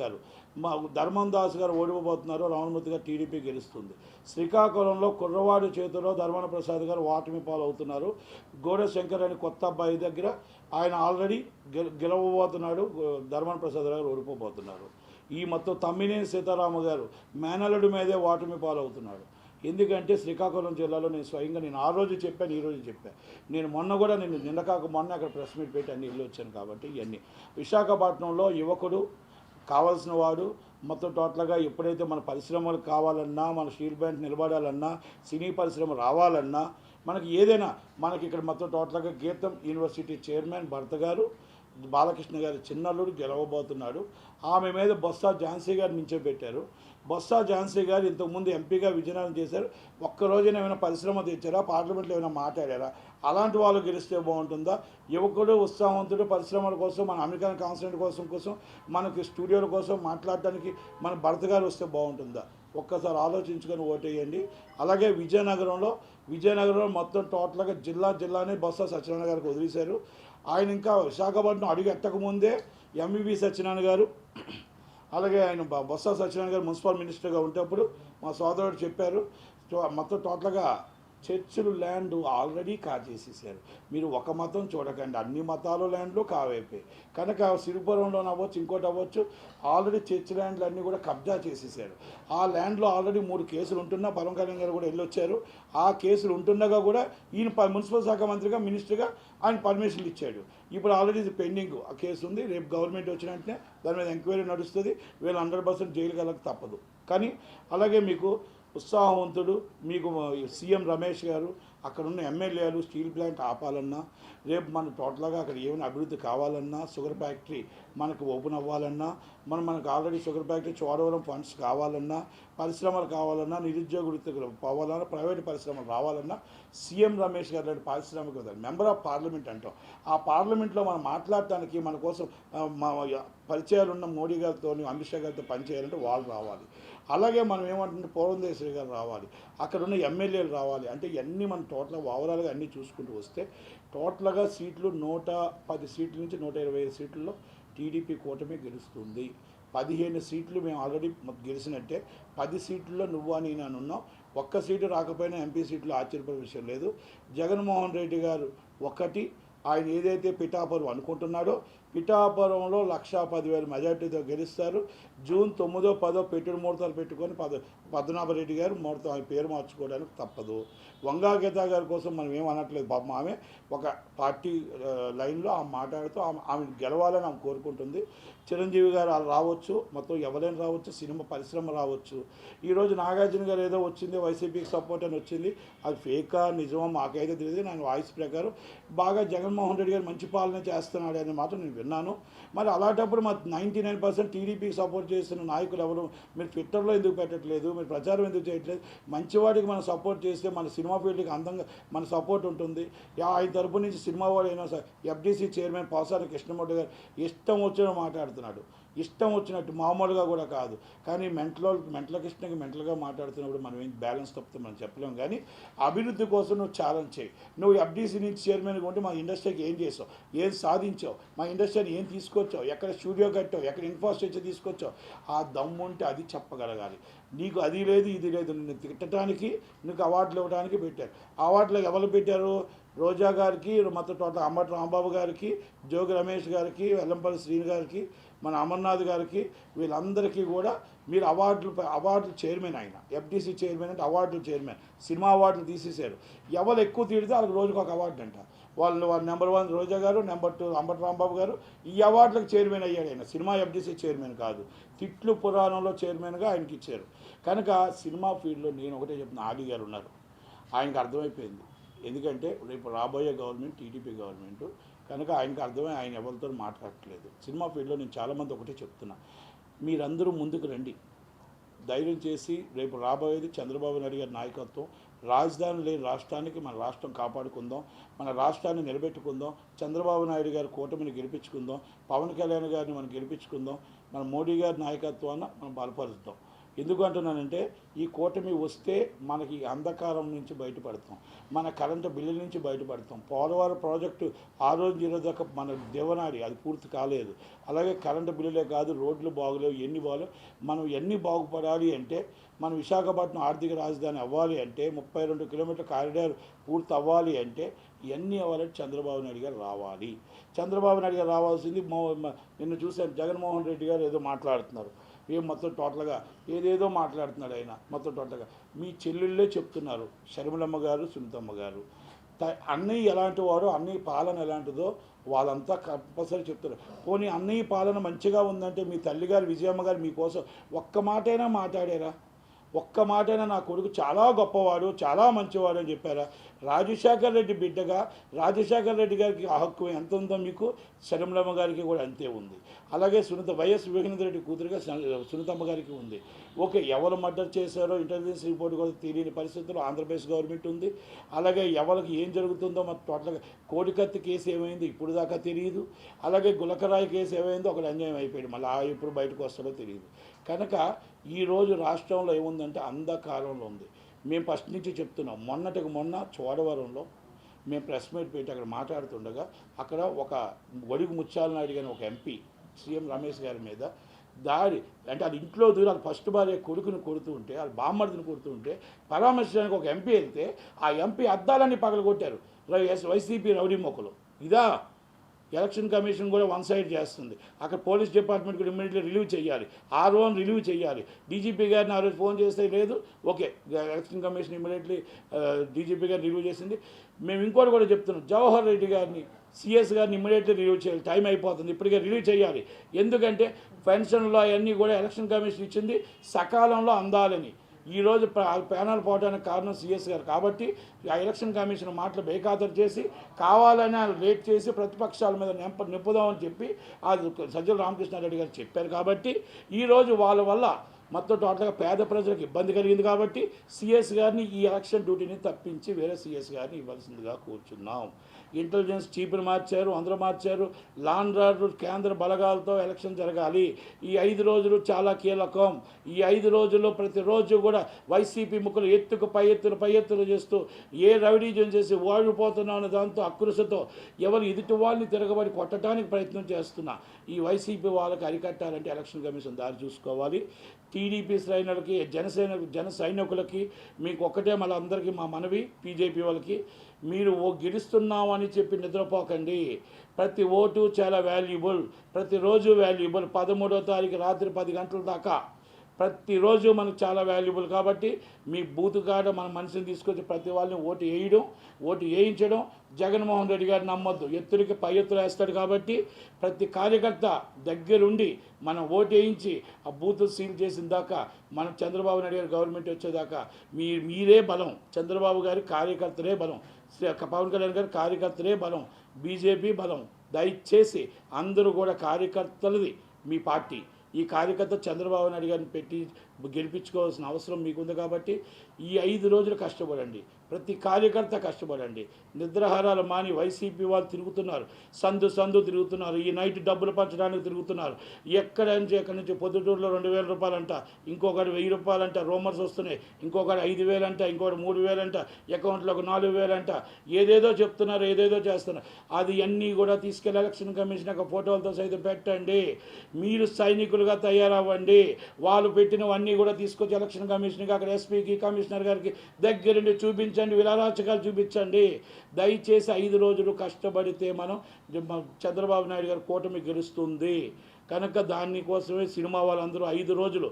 గారు మా ధర్మం దాస్ గారు ఓడిపోతున్నారు, రావణమూర్తి గారు టీడీపీ గెలుస్తుంది. శ్రీకాకుళంలో కుర్రవాడి చేతిలో ధర్మన ప్రసాద్ గారు ఓటమి పాలవుతున్నారు. గోడ శంకర్ అని కొత్త అబ్బాయి దగ్గర ఆయన ఆల్రెడీ గెలవబోతున్నాడు, ధర్మన ప్రసాద్ గారు ఓడిపోబోతున్నారు. ఈ మొత్తం తమ్మినేని సీతారామ గారు మేనల్లుడి మీదే ఓటమి పాలవుతున్నాడు. ఎందుకంటే శ్రీకాకుళం జిల్లాలో నేను స్వయంగా ఆ రోజు చెప్పాను, ఈ రోజు చెప్పాను. నేను మొన్న అక్కడ ప్రెస్ మీట్ పెట్టి అన్ని ఇల్లు వచ్చాను. కాబట్టి ఇవన్నీ విశాఖపట్నంలో యువకుడు కావాల్సిన వాడు మొత్తం టోటల్గా ఎప్పుడైతే మన పరిశ్రమలు కావాలన్నా, మన స్టీల్ ప్లాంట్ నిలబడాలన్నా, సినీ పరిశ్రమ రావాలన్నా, మనకి ఏదైనా మనకి ఇక్కడ మొత్తం టోటల్గా గీతం యూనివర్సిటీ చైర్మన్ భర్త గారు బాలకృష్ణ గారి చిన్నల్లుడు గెలవబోతున్నాడు. ఆమె మీద బొత్స ఝాన్సీ గారు నించోబెట్టారు. బొత్స ఝాన్సీ గారు ఇంతకుముందు ఎంపీగా విజయనగరం చేశారు. ఒక్కరోజున ఏమైనా పరిశ్రమ తెచ్చారా, పార్లమెంట్లో ఏమైనా మాట్లాడారా? అలాంటి వాళ్ళు గెలిస్తే బాగుంటుందా? యువకుడు ఉత్సాహవంతుడు పరిశ్రమల కోసం, మన అమెరికన్ కాన్సర్ట్ కోసం మనకి స్టూడియోల కోసం మాట్లాడటానికి మన భర్త గారు వస్తే బాగుంటుందా? ఒక్కసారి ఆలోచించుకొని ఓటేయండి. అలాగే విజయనగరంలో మొత్తం టోటల్గా జిల్లానే బొత్స సత్యనారాయణ గారికి వదిలేశారు. ఆయన ఇంకా విశాఖపట్నం అడుగు ఎత్తకముందే ఎంవివి సత్యనారాయణ గారు, అలాగే ఆయన బొత్స సత్యనారాయణ గారు మున్సిపల్ మినిస్టర్గా ఉండేటప్పుడు మా సోదరుడు చెప్పారు, మొత్తం టోటల్గా చర్చిలు ల్యాండ్ ఆల్రెడీ కాజేసేసారు. మీరు ఒక మతం చూడకండి, అన్ని మతాల ల్యాండ్లు కావైపోయాయి. కనుక సిరిపురంలో అవ్వచ్చు, ఇంకోటి అవ్వచ్చు, ఆల్రెడీ చర్చ్ ల్యాండ్లు అన్నీ కూడా కబ్జా చేసేసారు. ఆ ల్యాండ్లో ఆల్రెడీ 3 కేసులు ఉంటున్నా పవన్ కళ్యాణ్ గారు కూడా వెళ్ళొచ్చారు. ఆ కేసులు ఉంటుండగా కూడా ఈయన మున్సిపల్ శాఖ మంత్రిగా, మినిస్టర్గా ఆయన పర్మిషన్లు ఇచ్చాడు. ఇప్పుడు ఆల్రెడీ ఇది పెండింగ్ ఆ కేసు ఉంది. రేపు గవర్నమెంట్ వచ్చిన వెంటనే దాని మీద ఎంక్వైరీ నడుస్తుంది. వీళ్ళు 100% జైలుకి వెళ్ళక తప్పదు. కానీ అలాగే మీకు ఉత్సాహవంతుడు మీకు సీఎం రమేష్ గారు, అక్కడ ఉన్న ఎమ్మెల్యేలు స్టీల్ ప్లాంట్ ఆపాలన్నా, రేపు మన టోటల్గా అక్కడ ఏమైనా అభివృద్ధి కావాలన్నా, షుగర్ ఫ్యాక్టరీ మనకు ఓపెన్ అవ్వాలన్నా, మనకు already sugar factory Chodavaram funds కావాలన్నా, పరిశ్రమలు కావాలన్నా, నిరుద్యోగ వృత్తులు పోవాలన్నా, ప్రైవేట్ పరిశ్రమలు రావాలన్నా, సీఎం రమేష్ గారు లాంటి పారిశ్రామిక మెంబర్ ఆఫ్ పార్లమెంట్ అంటాం. ఆ పార్లమెంట్లో మనం మాట్లాడటానికి మన కోసం పరిచయాలు ఉన్న మోడీ గారితో, అమిత్ షా గారితో పనిచేయాలంటే వాళ్ళు రావాలి. అలాగే మనం ఏమంటుంటే పురంధేశ్వరి గారు రావాలి, అక్కడ ఉన్న ఎమ్మెల్యేలు రావాలి. అంటే ఇవన్నీ మనం టోటల్గా ఓవరాల్గా అన్నీ చూసుకుంటూ వస్తే టోటల్గా సీట్లు 110 సీట్ల నుంచి 125 సీట్లలో టీడీపీ కూటమి గెలుస్తుంది. 15 సీట్లు మేము ఆల్రెడీ గెలిచినట్టే. 10 సీట్లలో నువ్వు అని నేను ఉన్నాం. ఒక్క సీటు రాకపోయినా ఎంపీ సీట్లు ఆశ్చర్యపడే విషయం లేదు. జగన్మోహన్ రెడ్డి గారు ఒకటి ఆయన ఏదైతే పిఠాపురం అనుకుంటున్నాడో, పిఠాపురంలో 1,10,000 మెజార్టీతో గెలుస్తారు. జూన్ 9, 10 పెట్టుడు ముహూర్తాలు పెట్టుకొని పద్మనాభరెడ్డి గారు ముహూర్తం ఆయన పేరు మార్చుకోవడానికి తప్పదు. వంగా గీతా గారి కోసం మనం ఏమనట్లేదు. పాపం ఆమె ఒక పార్టీ లైన్లో ఆమె మాట్లాడుతూ ఆమె గెలవాలని ఆమె కోరుకుంటుంది. చిరంజీవి గారు వాళ్ళు రావచ్చు, మొత్తం ఎవరైనా రావచ్చు, సినిమా పరిశ్రమ రావచ్చు. ఈరోజు నాగార్జున గారు ఏదో వచ్చింది వైసీపీకి సపోర్ట్ అని వచ్చింది, అది ఫేకా నిజమా మాకైతే తెలియదు. నేను వాయిస్ ప్రకారం బాగా జగన్మోహన్ రెడ్డి గారు మంచి పాలన చేస్తున్నాడు అనే మాట నేను విన్నాను. మరి అలాంటప్పుడు మా 99% టీడీపీకి సపోర్ట్ చేస్తున్న నాయకులు ఎవరు? మీరు ట్విట్టర్లో ఎందుకు పెట్టట్లేదు? మీరు ప్రచారం ఎందుకు చేయట్లేదు? మంచివాడికి మనం సపోర్ట్ చేస్తే మన సినిమా ఫీల్డ్కి అందంగా మన సపోర్ట్ ఉంటుంది. ఆయన తరపు నుంచి సినిమా వాడు అయినా సరే ఎఫ్డీసీ చైర్మన్ పాసారి కృష్ణమూర్తి గారు ఇష్టం వచ్చిన మాట్లాడుతున్నాడు, ఇష్టం వచ్చినట్టు, మామూలుగా కూడా కాదు. కానీ మెంటల కృష్ణకి మెంటల్గా మాట్లాడుతున్నప్పుడు మనం ఏం బ్యాలెన్స్ తప్పితే మనం చెప్పలేము. కానీ అభివృద్ధి కోసం నువ్వు ఛాలెంజ్ చేయి. నువ్వు ఎఫ్డీసీ నుంచి చైర్మన్గా ఉంటే మా ఇండస్ట్రీకి ఏం చేసావు, ఏం సాధించావు, మా ఇండస్ట్రీని ఏం తీసుకొచ్చావు, ఎక్కడ స్టూడియో కట్టావు, ఎక్కడ ఇన్ఫ్రాస్ట్రక్చర్ తీసుకొచ్చావు, ఆ దమ్ము ఉంటే అది చెప్పగలగాలి. నీకు అది లేదు ఇది లేదు. నిన్ను తిట్టడానికి, నీకు అవార్డులు ఇవ్వడానికి పెట్టారు. అవార్డులు ఎవరు పెట్టారు? రోజా గారికి, మొత్తం టోటల్ అంబటి రాంబాబు గారికి, జోగి రమేష్ గారికి, వెల్లంపల్లి శ్రీని గారికి, మన అమర్నాథ్ గారికి, వీళ్ళందరికీ కూడా మీరు అవార్డులు చైర్మన్. ఆయన ఎఫ్డీసీ చైర్మన్ అంటే అవార్డులు చైర్మన్. సినిమా అవార్డులు తీసేశారు. ఎవరు ఎక్కువ తీడితే వాళ్ళకి రోజుకు ఒక అవార్డు అంట. వాళ్ళు నెంబర్ 1 రోజా గారు, నెంబర్ 2 అంబటి రాంబాబు గారు. ఈ అవార్డులకు చైర్మన్ అయ్యాడు ఆయన. సినిమా ఎఫ్డీసీ చైర్మన్ కాదు, తిట్లు పురాణంలో చైర్మన్గా ఆయనకి ఇచ్చారు. కనుక సినిమా ఫీల్డ్లో నేను ఒకటే చెప్తున్నా, ఆడి గారు ఉన్నారు, ఆయనకు అర్థమైపోయింది. ఎందుకంటే రేపు రాబోయే గవర్నమెంట్ టీడీపీ గవర్నమెంట్ కనుక ఆయనకు అర్థమై ఆయన ఎవరితో మాట్లాడట్లేదు. సినిమా ఫీల్డ్లో నేను చాలామంది ఒకటే చెప్తున్నా, మీరందరూ ముందుకు రండి, ధైర్యం చేసి. రేపు రాబోయేది చంద్రబాబు నాయుడు గారి నాయకత్వం. రాజధాని లేని రాష్ట్రానికి మన రాష్ట్రం కాపాడుకుందాం, మన రాష్ట్రాన్ని నిలబెట్టుకుందాం, చంద్రబాబు నాయుడు గారి కూటమిని గెలిపించుకుందాం, పవన్ కళ్యాణ్ గారిని మనం గెలిపించుకుందాం, మన మోడీ గారి నాయకత్వాన్ని మనం బలపరుద్దాం. ఎందుకు అంటున్నానంటే ఈ కూటమి వస్తే మనకి అంధకారం నుంచి బయటపడతాం, మన కరెంటు బిల్లుల నుంచి బయటపడతాం. పోలవరం ప్రాజెక్టు ఆ రోజు దాకా మన దేవనాడి అది పూర్తి కాలేదు. అలాగే కరెంటు బిల్లులే కాదు, రోడ్లు బాగలేవు, ఎన్ని బాగలేవు. మనం ఎన్ని బాగుపడాలి అంటే, మనం విశాఖపట్నం ఆర్థిక రాజధాని అవ్వాలి అంటే, 32 కిలోమీటర్ల కారిడార్ పూర్తి అవ్వాలి అంటే ఇవన్నీ అవ్వాలంటే చంద్రబాబు నాయుడు గారు రావాలి. చంద్రబాబు నాయుడు గారు రావాల్సింది. నిన్న చూశాను జగన్మోహన్ రెడ్డి గారు ఏదో మాట్లాడుతున్నారు, ఏం మొత్తం టోటల్గా ఏదేదో మాట్లాడుతున్నాడు ఆయన. మొత్తం టోటల్గా మీ చెల్లెళ్ళే చెప్తున్నారు, షర్మిలమ్మ గారు, సునీతమ్మ గారు. అన్నయ్య ఎలాంటి వాడో, అన్నయ్య పాలన ఎలాంటిదో వాళ్ళంతా కంపల్సరీ చెప్తారు. పోనీ అన్నయ్య పాలన మంచిగా ఉందంటే మీ తల్లిగారు విజయమ్మ గారు మీకోసం ఒక్క మాటైనా మాట్లాడారా? ఒక్క మాటైనా నా కొడుకు చాలా గొప్పవాడు, చాలా మంచివాడు అని చెప్పారా? రాజశేఖర్ రెడ్డి బిడ్డగా రాజశేఖర్ రెడ్డి గారికి ఆ హక్కు ఎంత ఉందో మీకు షర్మిలమ్మ గారికి కూడా అంతే ఉంది. అలాగే వైఎస్ వివేకానంద రెడ్డి కూతురుగా సునీతమ్మ గారికి ఉంది. ఓకే, ఎవరు మర్డర్ చేశారో ఇంటెలిజెన్స్ రిపోర్ట్ కూడా తెలియని పరిస్థితుల్లో ఆంధ్రప్రదేశ్ గవర్నమెంట్ ఉంది. అలాగే ఎవరికి ఏం జరుగుతుందో మన టోటల్గా కోడికత్తి కేసు ఏమైంది ఇప్పుడు దాకా తెలియదు. అలాగే గులకరాయి కేసు ఏమైందో ఒకటి అన్యాయం అయిపోయాడు, మళ్ళీ ఎప్పుడు బయటకు వస్తాడో తెలియదు. కనుక ఈరోజు రాష్ట్రంలో ఏముందంటే అంధకారంలో ఉంది. మేము ఫస్ట్ నుంచి చెప్తున్నాం. మొన్న చోడవరంలో మేము ప్రెస్ మీట్ పెట్టి అక్కడ మాట్లాడుతుండగా అక్కడ ఒక వడుగు ముత్యాల నాయుడు గారి ఒక ఎంపీ సీఎం రమేష్ గారి మీద దాడి అంటే అది ఇంట్లో దూరి అది ఫస్ట్ భార్య కొడుకుని కొడుతూ ఉంటే అది బామ్మర్దిని కొడుతూ ఉంటే పరామర్శించడానికి ఒక ఎంపీ వెళ్తే ఆ ఎంపీ అద్దాలన్నీ పగలగొట్టారు వైసీపీ రౌడీ మొక్కలు. ఇదా ఎలక్షన్ కమిషన్ కూడా వన్ సైడ్ చేస్తుంది. అక్కడ పోలీస్ డిపార్ట్మెంట్ కూడా ఇమ్మీడియట్లీ రిలీవ్ చేయాలి, ఆర్ఓని రిలీవ్ చేయాలి. డీజీపీ గారిని ఆ రోజు ఫోన్ చేస్తే లేదు, okay election commission immediately DGP గారిని రిలీవ్ చేసింది. మేము ఇంకోటి కూడా చెప్తున్నాం, జవహర్ రెడ్డి గారిని సిఎస్ గారిని ఇమ్మీడియట్లీ రిలీవ్ చేయాలి. టైం అయిపోతుంది, ఇప్పటికే రిలీవ్ చేయాలి. ఎందుకంటే పెన్షన్లో అవన్నీ కూడా ఎలక్షన్ కమిషన్ ఇచ్చింది సకాలంలో అందాలని. ఈరోజు ప్యానల్ పోవడానికి కారణం సిఎస్ గారు కాబట్టి ఆ ఎలక్షన్ కమిషన్ మాటలు బేఖాతరు చేసి కావాలని లేట్ చేసి ప్రతిపక్షాల మీద నింపుదామని చెప్పి అది సజ్జల రామకృష్ణారెడ్డి గారు చెప్పారు. కాబట్టి ఈరోజు వాళ్ళ వల్ల మొత్తం టోటల్గా పేద ప్రజలకు ఇబ్బంది కలిగింది. కాబట్టి సిఎస్ గారిని ఈ ఎలక్షన్ డ్యూటీని తప్పించి వేరే సిఎస్ గారిని ఇవ్వాల్సిందిగా కూర్చున్నాం. ఇంటెలిజెన్స్ చీఫ్ని మార్చారు, అందరూ మార్చారు. లా అండ్ ఆర్డర్ కేంద్ర బలగాలతో ఎలక్షన్ జరగాలి. ఈ 5 రోజులు చాలా కీలకం. ఈ 5 రోజుల్లో ప్రతిరోజు కూడా వైసీపీ ముక్కలు ఎత్తుకు పై ఎత్తులు చేస్తూ ఏ రౌడీజం చేసి ఓడిపోతున్నాం అనే దాంతో అకృషతో ఎవరు ఎదుటి వాళ్ళని తిరగబడి కొట్టడానికి ప్రయత్నం చేస్తున్నా ఈ వైసీపీ వాళ్ళకి అరికట్టాలంటే ఎలక్షన్ కమిషన్ దారి చూసుకోవాలి. టీడీపీ శ్రేణులకి జన సైనికులకి మీకు ఒక్కటే మళ్ళీ అందరికీ మా మనవి, బీజేపీ వాళ్ళకి మీరు గెలుస్తున్నామని చెప్పి నిద్రపోకండి. ప్రతి ఓటు చాలా వాల్యుబుల్, ప్రతిరోజు వాల్యుబుల్. 13వ తారీఖు రాత్రి 10 గంటల దాకా ప్రతిరోజు మనకు చాలా వాల్యుబుల్. కాబట్టి మీ బూత్ కాడ మన మనిషిని తీసుకొచ్చి ప్రతి వాళ్ళని ఓటు వేయించడం. జగన్మోహన్ రెడ్డి గారిని నమ్మొద్దు, ఎత్తులకి పై ఎత్తులు వేస్తాడు. కాబట్టి ప్రతి కార్యకర్త దగ్గరుండి మనం ఓటు వేయించి ఆ బూత్ సీల్ చేసిన దాకా మనం చంద్రబాబు నాయుడు గారి గవర్నమెంట్ వచ్చేదాకా మీరే బలం. చంద్రబాబు గారి కార్యకర్తలే బలం, పవన్ కళ్యాణ్ గారి కార్యకర్తలే బలం, బీజేపీ బలం. దయచేసి అందరూ కూడా కార్యకర్తలది మీ పార్టీ. ఈ కార్యకర్త చంద్రబాబు నాయుడు గారిని పెట్టి గెలిపించుకోవాల్సిన అవసరం మీకుంది. కాబట్టి ఈ 5 రోజులు కష్టపడండి, ప్రతి కార్యకర్త కష్టపడండి. నిద్రాహారాలు మాని వైసీపీ వాళ్ళు తిరుగుతున్నారు, సందు తిరుగుతున్నారు. ఈ నైట్ డబ్బులు పంచడానికి తిరుగుతున్నారు. ఎక్కడి నుంచి పొద్దుటూరులో 2000 రూపాయలంట, ఇంకొకటి 1000 రూపాయలంట, రూమర్స్ వస్తున్నాయి. ఇంకొకటి 5000 అంట, ఇంకొకటి 3000 అంట, అకౌంట్లో ఒక 4000 అంట. ఏదేదో చెప్తున్నారు, ఏదేదో చేస్తున్నారు. అది అన్నీ కూడా తీసుకెళ్ళి ఎలక్షన్ కమిషన్ యొక్క ఫోటోలతో సైతం పెట్టండి. మీరు సైనికులుగా తయారవ్వండి. వాళ్ళు పెట్టినవన్నీ కూడా తీసుకొచ్చి ఎలక్షన్ కమిషన్కి, అక్కడ ఎస్పీకి, కమిషనర్ గారికి దగ్గరుండి చూపించండి, విలారాచకాలు చూపించండి. దయచేసి 5 రోజులు కష్టపడితే మనం చంద్రబాబు నాయుడు గారి కూటమి గెలుస్తుంది. కనుక దానికోసమే సినిమా వాళ్ళందరూ 5 రోజులు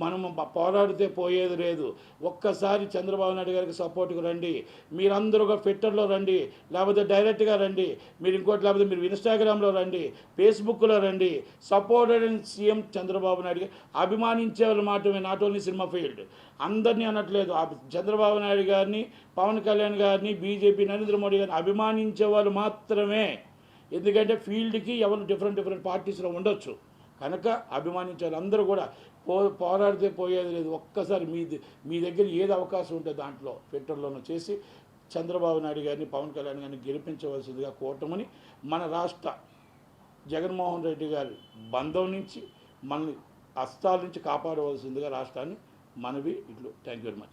మనం పోరాడితే పోయేది లేదు. ఒక్కసారి చంద్రబాబు నాయుడు గారికి సపోర్ట్గా రండి. మీరందరూ ఒక ట్విట్టర్లో రండి, లేకపోతే డైరెక్ట్గా రండి, మీరు ఇంకోటి లేకపోతే మీరు ఇన్స్టాగ్రామ్లో రండి, ఫేస్బుక్లో రండి. Supported and CM Chandrababu Naidu గారు అభిమానించే వాళ్ళు మాత్రమే, నాట్ ఓన్లీ సినిమా ఫీల్డ్. అందరినీ అనట్లేదు. చంద్రబాబు నాయుడు గారిని, పవన్ కళ్యాణ్ గారిని, బీజేపీ నరేంద్ర మోడీ గారిని అభిమానించే వాళ్ళు మాత్రమే. ఎందుకంటే ఫీల్డ్కి ఎవరు డిఫరెంట్ పార్టీస్లో ఉండొచ్చు. కనుక అభిమానించాలి. అందరూ కూడా పోరాడితే పోయేది లేదు. ఒక్కసారి మీ దగ్గర ఏది అవకాశం ఉంటే దాంట్లో ట్విట్టర్లోనూ చేసి చంద్రబాబు నాయుడు గారిని, పవన్ కళ్యాణ్ గారిని గెలిపించవలసిందిగా కూటమిని మన రాష్ట్ర జగన్మోహన్ రెడ్డి గారి బంధం నుంచి మనల్ని అస్తాల నుంచి కాపాడవలసిందిగా రాష్ట్రాన్ని మనవి. ఇట్లు థ్యాంక్ యూ వెరీ మచ్.